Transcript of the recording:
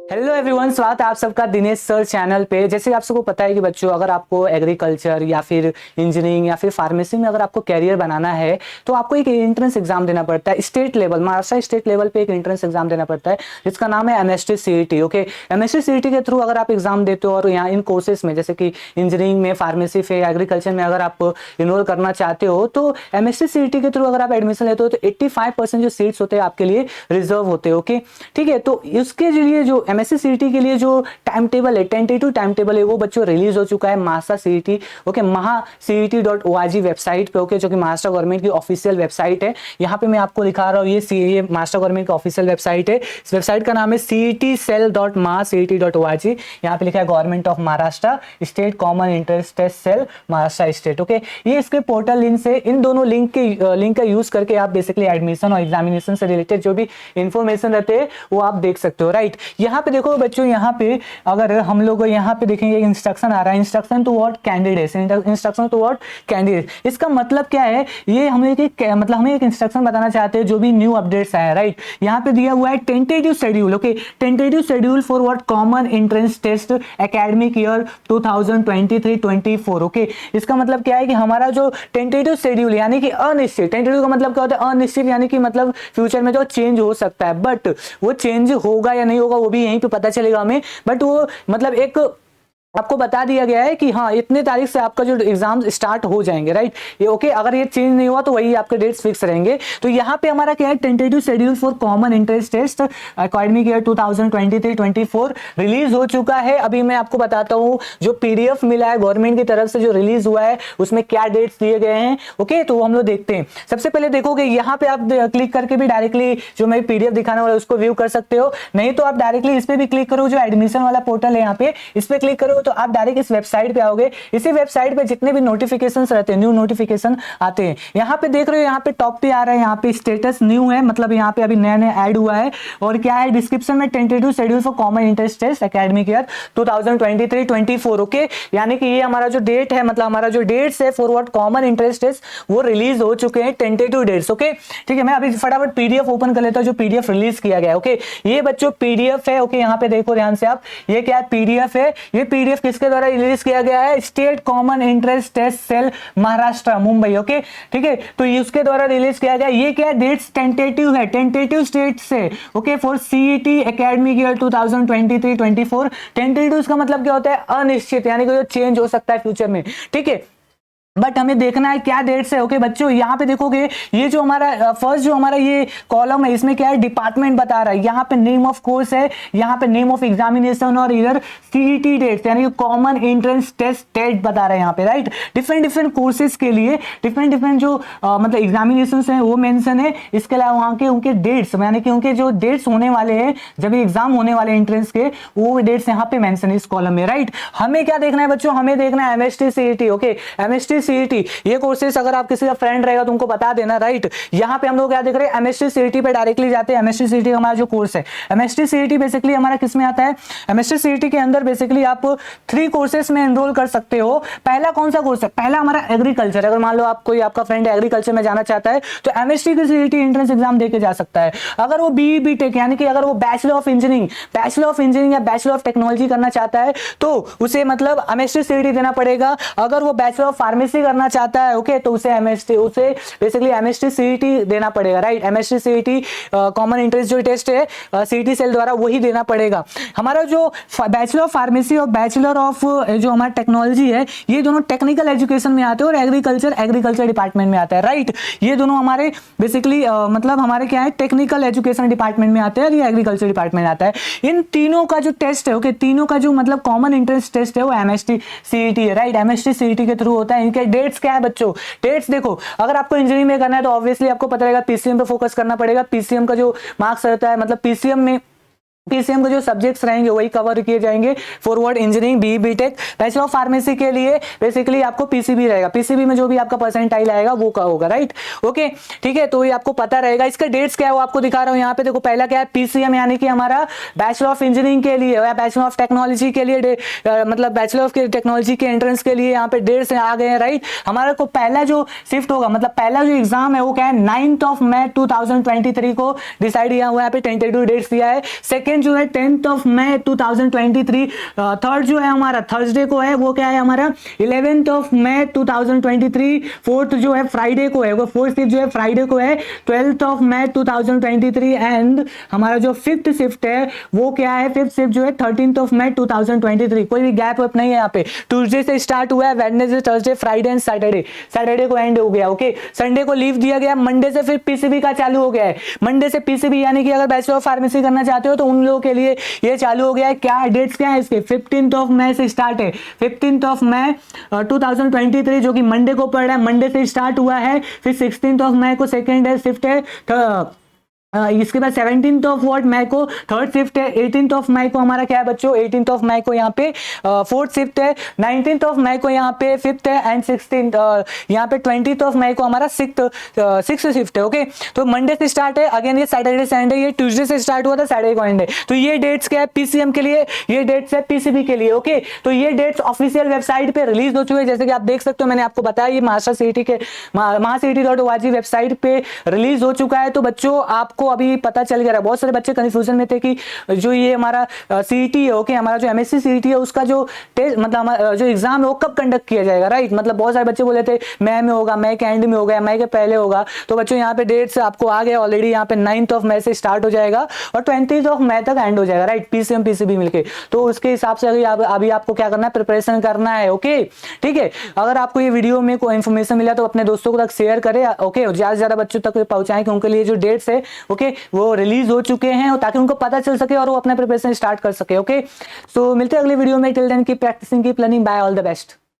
Hello everyone, स्वागत है आप सबका दिनेश सर चैनल पे। जैसे आप सबको पता है कि बच्चों, अगर आपको एग्रीकल्चर या फिर इंजीनियरिंग या फिर फार्मेसी में अगर आपको कैरियर बनाना है तो आपको एक एंट्रेंस एग्जाम देना पड़ता है। State level, Maharashtra state level पे एक एंट्रेंस एग्जाम देना पड़ता है जिसका नाम है MST CET. Okay, MST CET के थ्रू अगर आप एग्जाम देते हो और यहाँ इन कोर्सेज में जैसे कि इंजीनियरिंग में, फार्मेसी में, एग्रीकल्चर में अगर आप इनरोल करना चाहते हो तो एमएसटी सीईटी के थ्रू अगर आप एडमिशन लेते हो तो 85% जो सीट्स होते हैं आपके लिए रिजर्व होते हैं। ओके, ठीक है। तो इसके लिए जो एमएससी सीईटी के लिए जो टाइम टेबल है, टेंटेटिव टाइम टेबल है, वो बच्चों रिलीज हो चुका है महाराष्ट्र सीईटी। ओके, महासीईटी.org वेबसाइट पे। ओके, जो कि महाराष्ट्र गवर्नमेंट की ऑफिशियल वेबसाइट है। यहाँ पे मैं आपको दिखा रहा हूँ, ये महाराष्ट्र गवर्नमेंट की ऑफिशियल वेबसाइट है। इस वेबसाइट का नाम है cetcell.mahaceity.org। यहाँ पे लिखा है government of Maharashtra state common interest test cell Maharashtra state. Okay, ये इसके पोर्टल लिंक से, इन दोनों लिंक का यूज करके आप बेसिकली एडमिशन और एग्जामिनेशन से रिलेटेड जो भी इंफॉर्मेशन रहते हैं वो आप देख सकते हो। राइट, यहाँ पे देखो बच्चों, यहाँ पे अगर हम लोग यहाँ पे देखेंगे इंस्ट्रक्शन आ रहा है, instruction to what candidates, instruction to what candidate. इसका मतलब क्या है, ये हमें एक इंस्ट्रक्शन बताना चाहते हैं जो भी न्यू अपडेट्स आए। राइट, यहाँ पे दिया हुआ है tentative schedule. Okay, tentative schedule for what common entrance test academic year 2023-24। Okay, इसका मतलब क्या है कि हमारा जो टेंटेटिव शेड्यूल यानी कि अनिश्चित, टेंटेटिव का मतलब क्या होता है, अनिश्चित यानी कि मतलब फ्यूचर में जो चेंज हो सकता है, बट वो चेंज होगा या नहीं होगा वो भी यहीं पे पता चलेगा हमें। बट वो मतलब एक आपको बता दिया गया है कि हाँ, इतने तारीख से आपका जो एग्जाम स्टार्ट हो जाएंगे। राइट, ये ओके, अगर ये चेंज नहीं हुआ तो वही आपके डेट्स फिक्स रहेंगे। तो यहाँ पे हमारा क्या है, tentative schedule for common entrance test academic year 2023-24 release हो चुका है। अभी मैं आपको बताता हूँ, जो पीडीएफ मिला है गवर्नमेंट की तरफ से जो रिलीज हुआ है उसमें क्या डेट्स दिए गए हैं। ओके, तो हम लोग देखते हैं। सबसे पहले देखोगे यहाँ पे आप क्लिक करके भी डायरेक्टली जो मैं पीडीएफ दिखाने वाला उसको व्यू कर सकते हो, नहीं तो आप डायरेक्टली इस पे भी क्लिक करो, जो एडमिशन वाला पोर्टल है यहाँ पे, इस पे क्लिक करो तो आप डायरेक्ट इस वेबसाइट पे आओगे। इसी वेबसाइट पे जितने भी नोटिफिकेशंस रहते हैं, न्यू नोटिफिकेशन आते हैं। यहाँ पे देख रहे हो, यहाँ पे टॉप पे आ रहा है, यहाँ पे स्टेटस न्यू है, मतलब यहाँ पे अभी नया नया ऐड हुआ है। और क्या है डिस्क्रिप्शन में, tentative schedule for common interest test academic year 2023-24। Okay, यानी कि ये हमारा जो डेट है, मतलब हमारा जो डेट्स है for what common interest test, वो रिलीज हो चुके हैं, टेंटेटिव डेट्स। ओके, ठीक है। मैं अभी फटाफट पीडीएफ ओपन कर लेता हूँ जो पीडीएफ रिलीज किया गया है। ओके, ये बच्चों पीडीएफ है। ओके, यहाँ पे देखो ध्यान से आप, ये क्या है, पीडीएफ है। ये पीडीएफ किसके द्वारा रिलीज किया गया है, state common interest test cell Maharashtra Mumbai. Okay, ठीक है, तो ये उसके द्वारा रिलीज किया गया। ये क्या है, डेट्स टेंटेटिव है, टेंटेटिव स्टेट से। Okay, for CET academic year 2023-24। Tentative का मतलब क्या होता है, अनिश्चित, यानी कि जो चेंज हो सकता है फ्यूचर में। ठीक है, बट हमें देखना है क्या डेट्स है। ओके बच्चों, यहाँ पे देखोगे, ये जो हमारा फर्स्ट जो हमारा ये कॉलम है, इसमें क्या है, डिपार्टमेंट बता रहा है। यहाँ पे नेम ऑफ कोर्स है, यहाँ पे नेम ऑफ एग्जामिनेशन, और इधर सीईटी डेट्स यानी कि कॉमन एंट्रेंस टेस्ट डेट बता रहा है यहाँ पे। राइट, डिफरेंट डिफरेंट कोर्सेज के लिए डिफरेंट डिफरेंट जो मतलब एग्जामिनेशन है वो मेंशन है। इसके अलावा वहाँ के उनके डेट्स, यानी कि उनके जो डेट्स होने वाले हैं, जब एग्जाम होने वाले एंट्रेंस के, वो डेट्स यहाँ पे मेंशन है इस कॉलम में। राइट, हमें क्या देखना है बच्चों, हमें देखना है MST CET. Okay, MST CET ये कोर्सेस अगर आप किसी का फ्रेंड रहेगा तो उनको बता देना। राइट, यहाँ पे हम लोग क्या देख रहे हैं, एमएसटी सीईटी पे डायरेक्टली जाते हैं। एमएसटी सीईटी हमारा जो कोर्स है, एमएसटी सीईटी बेसिकली हमारा किस में आता है, एमएसटी सीईटी के अंदर बेसिकली आप 3 कोर्सेस में एनरोल कर सकते हो। पहला कौन सा कोर्स है, पहला हमारा एग्रीकल्चर। अगर मान लो आप कोई आपका फ्रेंड एग्रीकल्चर में जाना चाहता है तो एमएसटी की सीईटी एंट्रेंस एग्जाम देके जा सकता है। अगर वो बीई बीटेक यानी कि अगर वो बैचलर ऑफ इंजीनियरिंग या बैचलर ऑफ टेक्नोलॉजी करना चाहता है तो उसे मतलब एमएसटी सीईटी देना पड़ेगा। अगर वो बैचलर ऑफ फार्मेसी करना चाहता है, ओके, तो उसे बेसिकली एमएसटी सीईटी देना पड़ेगा। Right, MST CET common interest जो टेस्ट है सीईटी सेल द्वारा वही देना पड़ेगा। हमारा जो बैचलर ऑफ फार्मेसी और बैचलर ऑफ जो हमारा टेक्नोलॉजी है, ये दोनों टेक्निकल एजुकेशन में आते हैं, और एग्रीकल्चर डिपार्टमेंट में आता है। राइट, ये दोनों हमारे बेसिकली मतलब हमारे क्या है, टेक्निकल एजुकेशन डिपार्टमेंट में आते हैं, और ये एग्रीकल्चर डिपार्टमेंट में आता है। इन तीनों का जो टेस्ट है, ओके, तीनों का जो मतलब कॉमन इंटरेस्ट टेस्ट है वो एमएसटी सीईटी है। राइट, एमएसटी सीईटी के थ्रू होता है। इनके डेट्स क्या है बच्चों, डेट्स देखो, अगर आपको इंजीनियरिंग में करना है तो ऑब्वियसली आपको पता रहेगा पीसीएम पे फोकस करना पड़ेगा। पीसीएम का जो मार्क्स रहता है, मतलब पीसीएम के जो सब्जेक्ट्स रहेंगे वही कवर किए जाएंगे। Forward engineering, B BTech, bachelor of pharmacy के लिए बेसिकली आपको पीसीबी रहेगा। पीसीबी में जो भी आपका परसेंटाइल आएगा वो का होगा। राइट, ओके, ठीक है, तो ये आपको पता रहेगा। इसका डेट्स क्या है वो आपको दिखा रहा हूँ यहाँ पे। देखो, पहला क्या है, पीसीएम यानी कि हमारा बैचलर ऑफ इंजीनियरिंग के लिए या बैचलर ऑफ टेक्नोलॉजी के लिए, मतलब बैचलर ऑफ टेक्नोलॉजी के एंट्रेंस के लिए यहाँ पे डेट्स आ गए हैं। राइट, हमारा को पहला जो शिफ्ट होगा, मतलब पहला जो एग्जाम है वो क्या है, 9 मई 2023 को डिसाइड किया हुआ है, यहाँ पे टेंटेटिव डेट्स दिया है। सेकंड सेकेंड जो है 10th ऑफ मई 2023, थर्ड जो है हमारा थर्सडे को है, वो क्या है हमारा 11th ऑफ मई 2023, फोर्थ जो है फ्राइडे को है, वो फोर्थ शिफ्ट जो है फ्राइडे को है 12th ऑफ मई 2023, एंड हमारा जो फिफ्थ शिफ्ट है वो क्या है, फिफ्थ शिफ्ट जो है 13th ऑफ मई 2023। कोई भी गैप वैप नहीं है यहाँ पे, ट्यूसडे से स्टार्ट हुआ है, Wednesday, Thursday, Friday and Saturday, Saturday को एंड हो गया। ओके, संडे को लीव दिया गया, मंडे से फिर पीसीबी का चालू हो गया है, मंडे से पीसीबी, यानी कि अगर बैचलर ऑफ फार्मेसी करना चाहते हो तो उन लोगों के लिए ये चालू हो गया है। क्या डेट्स क्या है इसके, 15th ऑफ मई से स्टार्ट है, 15th ऑफ मई 2023 जो कि मंडे को पड़ रहा है, मंडे से स्टार्ट हुआ है, फिर 16th ऑफ मई को सेकेंड है शिफ्ट है, इसके बाद 17th ऑफ मई को थर्ड शिफ्ट है, 18th ऑफ मई को हमारा क्या है बच्चों, 18th ऑफ मई को यहाँ पे फोर्थ शिफ्ट है, 19th ऑफ मई को यहाँ पे फिफ्थ है, एंड 16th यहाँ पे 20th ऑफ मई को हमारा सिक्स्थ शिफ्ट है। ओके, तो मंडे से स्टार्ट है, अगेन ये सैटरडे संडे, ये ट्यूसडे से स्टार्ट हुआ था, सैटरडे को एंड है। तो ये डेट्स क्या है पीसीएम के लिए, ये डेट्स है पीसीबी के लिए। ओके, तो ये डेट्स ऑफिशियल वेबसाइट पे रिलीज हो चुके हैं, जैसे कि आप देख सकते हो, मैंने आपको बताया ये महाराष्ट्र के महासीईटी.org वेबसाइट पे रिलीज हो चुका है। तो बच्चों आपको अभी पता चल गया, बहुत सारे बच्चे कंफ्यूजन में थे कि जो ये हमारा सीईटी है, ओके, हमारा जो एमएससी सीईटी है उसका जो टेस्ट मतलब जो एग्जाम है वो कब कंडक्ट किया जाएगा, राइट। मतलब बहुत सारे बच्चे बोले थे मई में होगा, मई के एंड में होगा, मई के पहले होगा। तो बच्चों यहाँ पे डेट्स आपको आ गया ऑलरेडी, यहाँ पे 9th ऑफ मई से स्टार्ट हो जाएगा और 20th ऑफ मई तक एंड हो जाएगा, राइट, पीसीएम पीसीबी मिलके। तो उसके हिसाब से अभी आपको क्या करना है, प्रिपरेशन करना है। ओके, ठीक है। अगर आपको ये वीडियो में कोई इन्फॉर्मेशन मिला तो अपने दोस्तों को तक शेयर करें, ओके, ज्यादा से ज्यादा बच्चों तक पहुंचाएं, क्योंकि उनके लिए जो डेट्स है ओके वो रिलीज हो चुके हैं, ताकि उनको पता चल सके और वो अपना प्रिपरेशन स्टार्ट कर सके। ओके, सो मिलते हैं अगले वीडियो में, till then keep practicing, keep learning, bye, all the best.